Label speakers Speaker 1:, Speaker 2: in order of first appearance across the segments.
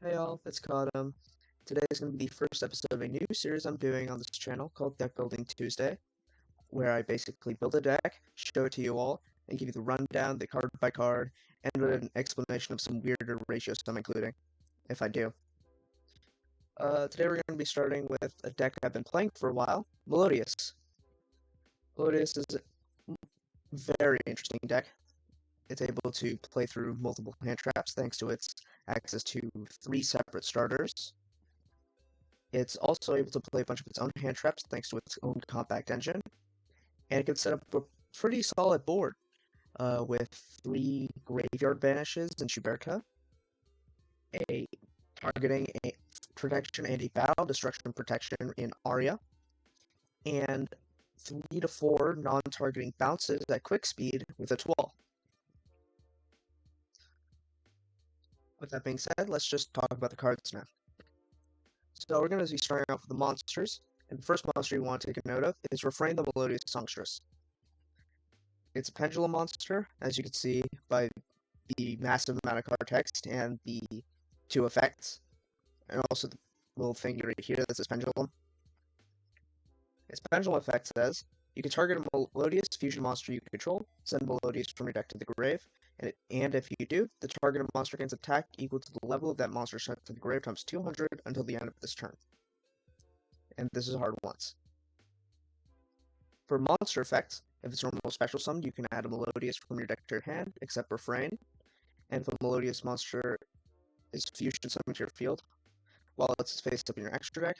Speaker 1: Hey all, it's Cottam. Today is going to be the first episode of a new series I'm doing on this channel called Deckbuilding Tuesday, where I basically build a deck, show it to you all, and give you the rundown, the card by card, and an explanation of some weirder ratios I'm including, if I do. Today we're going to be starting with a deck I've been playing for a while, Melodious. Melodious is a very interesting deck. It's able to play through multiple hand traps thanks to its access to 3 separate starters. It's also able to play a bunch of its own hand traps thanks to its own compact engine, and it can set up a pretty solid board with 3 graveyard banishes in Shuberka, a targeting a protection and a battle destruction protection in Arya, and 3 to 4 non-targeting bounces at quick speed with its wall. With that being said, let's just talk about the cards now. So we're going to be starting off with the monsters, and the first monster you want to take a note of is Refrain the Melodious Songstress. It's a pendulum monster, as you can see by the massive amount of card text and the 2 effects, and also the little thing right here that says pendulum. Its pendulum effect says, you can target a Melodious fusion monster you control, send Melodious from your deck to the grave, and if you do, the targeted monster gains attack equal to the level of that monster sent to the grave times 200 until the end of this turn. And this is hard once. For monster effects, if it's normal special summon, you can add a Melodious from your deck to your hand, except Refrain. And if a Melodious monster is fusion summoned to your field, while it's faced up in your extra deck,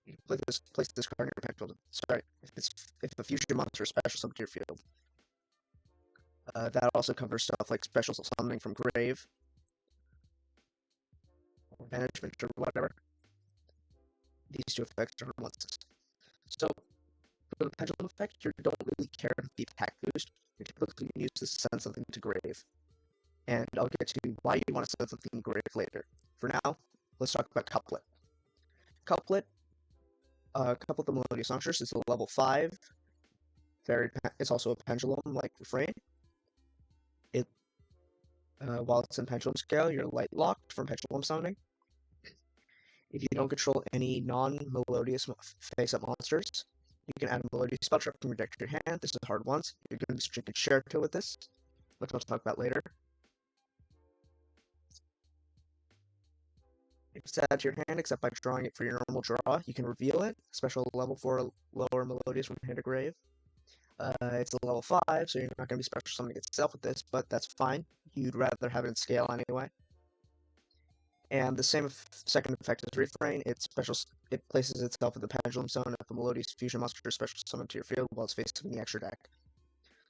Speaker 1: you can place this card in your pendulum. Sorry, if a fusion monster is special summoned to your field. That also covers stuff like special summoning from grave, or management, or whatever. These 2 effects are once. So, for the pendulum effect, you don't really care if the attack boost. You're typically going to use this to send something to grave. And I'll get to why you want to send something to grave later. For now, let's talk about Couplet. Couplet the Melodious Songstress is a level 5. It's also a pendulum like Refrain. While it's in pendulum scale, you're light locked from pendulum summoning. If you don't control any non-melodious face-up monsters, you can add a Melodious spell trap from your deck to your hand. This is hard once. You're going to be restricted Sherito with this, which I'll talk about later. If it's added to your hand, except by drawing it for your normal draw, you can reveal it. Special level 4 lower Melodious from hand to grave. It's a level 5, so you're not going to be special summoning itself with this, but that's fine. You'd rather have it in scale anyway. And the same second effect as Refrain, it places itself in the pendulum zone if a Melodious fusion monster is special summoned to your field while it's faced in the extra deck.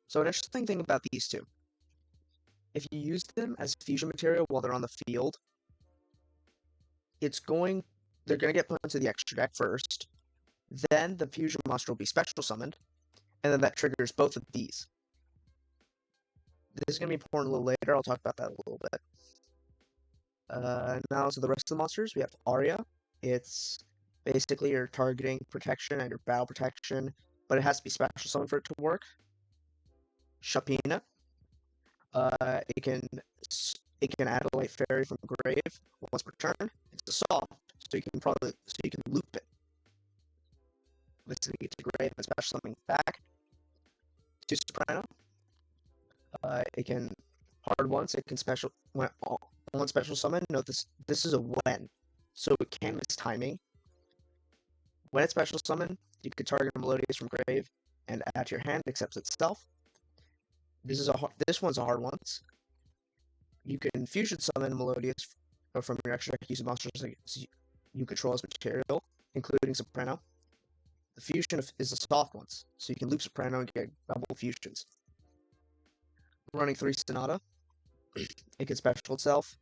Speaker 1: So an interesting thing about these two, if you use them as fusion material while they're on the field, they're going to get put into the extra deck first, then the fusion monster will be special summoned, and then that triggers both of these. This is going to be important a little later. I'll talk about that a little bit. Now to the rest of the monsters. We have Arya. It's basically your targeting protection and your battle protection, but it has to be special summoned for it to work. Shapina. It can add a light fairy from grave once per turn. It's a soft, so you can loop it. Let's get to grave and special summoning back to Soprano. It can hard once. It can special when on special summon. Note this is a when, so it can miss timing. When it's special summon, you can target a Melodious from grave and add to your hand, accepts itself. This one's a hard one. You can fusion summon Melodious from your extra deck using monsters you control as material, including Soprano. The fusion is a soft one, so you can loop Soprano and get double fusions. Running 3 Sonata, it can special itself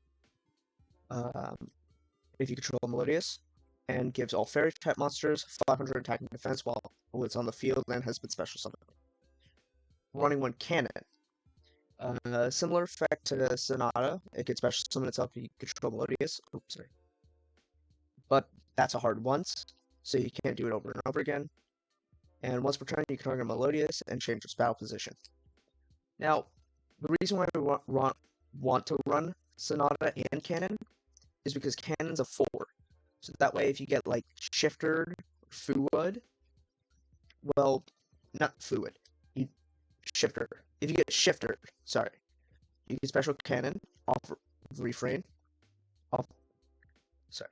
Speaker 1: if you control Melodious, and gives all fairy type monsters 500 attack and defense while it's on the field and has been special summoned. Running 1 Cannon. Similar effect to Sonata, it can special summon itself if you control Melodious. Oops, sorry. But that's a hard once, so you can't do it over and over again. And once per turn, you can target Melodious and change its battle position. Now, the reason why we want to run Sonata and Cannon is because cannon's a 4. So that way, if you get like shiftered or fluid, well, not fluid, you shifter. If you get shifter, sorry, you get special cannon off refrain. Off, sorry,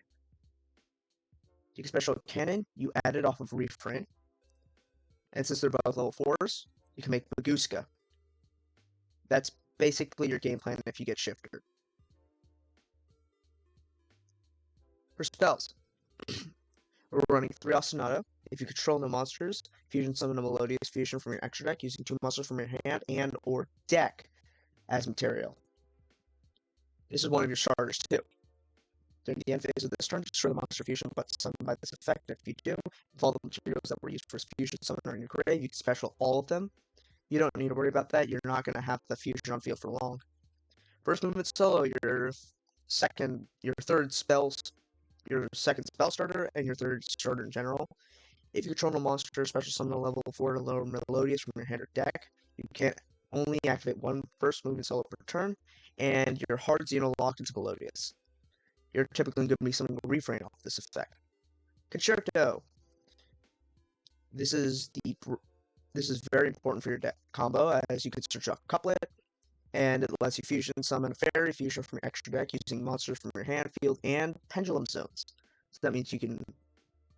Speaker 1: you get special cannon. You add it off of refrain, and since they're both level 4s, you can make Baguska. That's basically your game plan if you get shifter. For spells, we're running 3 Ostinato. If you control no monsters, fusion summon a Melodious fusion from your extra deck using 2 monsters from your hand and or deck as material. This is one of your starters too. During the end phase of this turn, destroy the monster fusion but summoned by this effect. If you do, if all the materials that were used for fusion summon are in your grave, you can special all of them. You don't need to worry about that. You're not going to have the fusion on field for long. First movement solo, your third spell, your second spell starter, and your third starter in general. If you control a monster, special summon a level 4 to lower Melodious from your hand or deck, you can only activate one first movement solo per turn, and your hard Xeno locked into Melodious. You're typically going to be summoning a refrain off this effect. Concerto. This is very important for your deck combo, as you can search up Couplet, and it lets you fusion summon a fairy fusion from your extra deck using monsters from your hand, field, and pendulum zones. So that means you can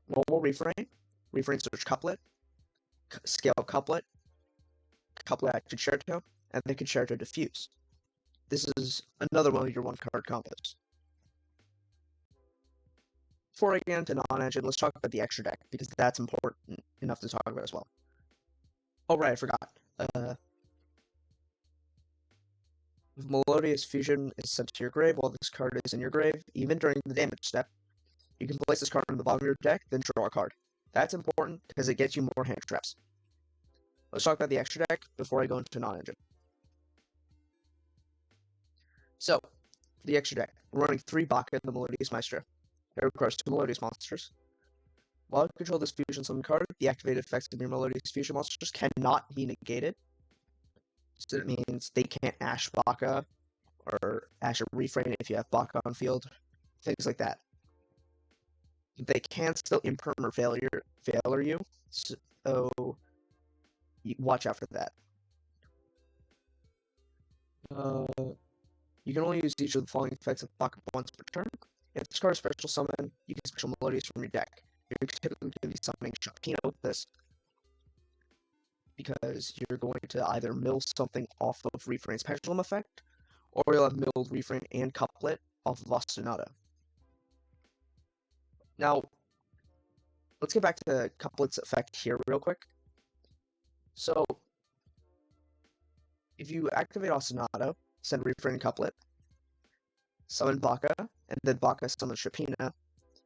Speaker 1: roll refrain search Couplet, scale Couplet, Couplet Concerto, and then Concerto Diffuse. This is another one of your one-card combos. Before I get into non-engine, let's talk about the extra deck, because that's important enough to talk about as well. Oh right, I forgot. If Melodious Fusion is sent to your grave while this card is in your grave, even during the damage step, you can place this card on the bottom of your deck, then draw a card. That's important because it gets you more hand traps. Let's talk about the extra deck before I go into non-engine. So, for the extra deck, we're running 3 Baka, the Melodious Maestro. It requires 2 Melodious monsters. While you control this fusion summon card, the activated effects of your Melodious fusion monsters cannot be negated. So that means they can't Ash Baka or Ash a refrain if you have Baka on field, things like that. They can still imperm or failure you, so you watch out for that. You can only use each of the following effects of Baka once per turn. If this card is special summon, you can special Melodious from your deck. You're typically going to be summoning Shopkino with this, because you're going to either mill something off of Refrain's Pendulum effect, or you'll have milled Refrain and Couplet off of Ostinato. Now, let's get back to Couplet's effect here real quick. So, if you activate Ostinato, send Refrain and Couplet, summon Baka, and then Baka summon Shopina.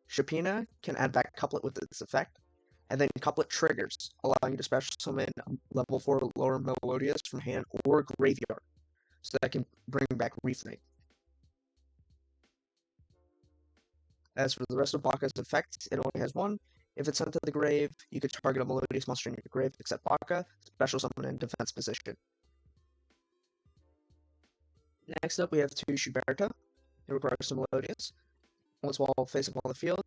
Speaker 1: Shopina can add back Couplet with its effect, and then Couplet triggers, allowing you to special summon level 4 lower Melodious from hand or graveyard, so that can bring back Refrain. As for the rest of Baka's effects, it only has one. If it's sent to the grave, you could target a Melodious monster in your grave except Baka, special summon in defense position. Next up, we have 2 Schuberta. It requires some Melodious. Once while facing on the field,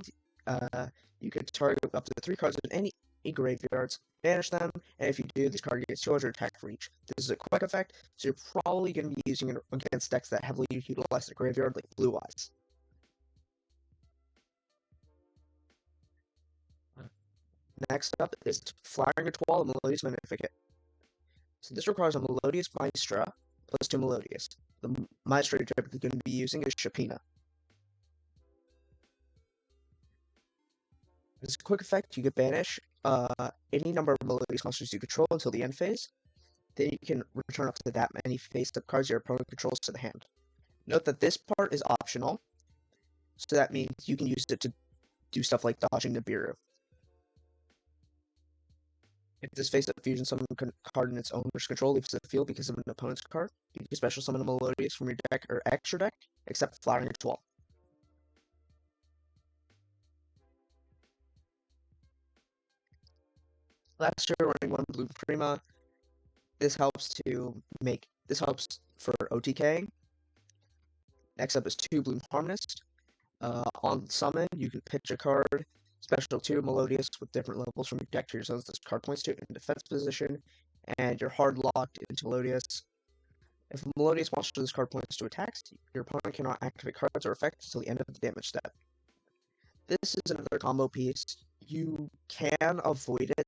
Speaker 1: you can target up to 3 cards in any graveyards, banish them, and if you do, this card gets 200 attack for each. This is a quick effect, so you're probably going to be using it against decks that heavily utilize the graveyard, like Blue Eyes. Next up is Flying Ritual, Melodious Magnificent. So this requires a Melodious Maestra plus 2 Melodious. The Maestra you're typically going to be using is Shopina. As a quick effect, you can banish any number of Melodious monsters you control until the end phase. Then you can return up to that many face-up cards your opponent controls to the hand. Note that this part is optional, so that means you can use it to do stuff like dodging Nibiru. If this face-up fusion summon card in its owner's control leaves the field because of an opponent's card, you can special summon a Melodious from your deck or extra deck, except Flowering Ritual. Last year, running 1 Blue Prima. This helps for OTK. Next up is 2 Bloom Harness. On summon, you can pitch a card, special 2, Melodious, with different levels from your deck to your zones this card points to in defense position, and you're hard locked into Melodious. If Melodious monster this card points to attacks, your opponent cannot activate cards or effects until the end of the damage step. This is another combo piece. You can avoid it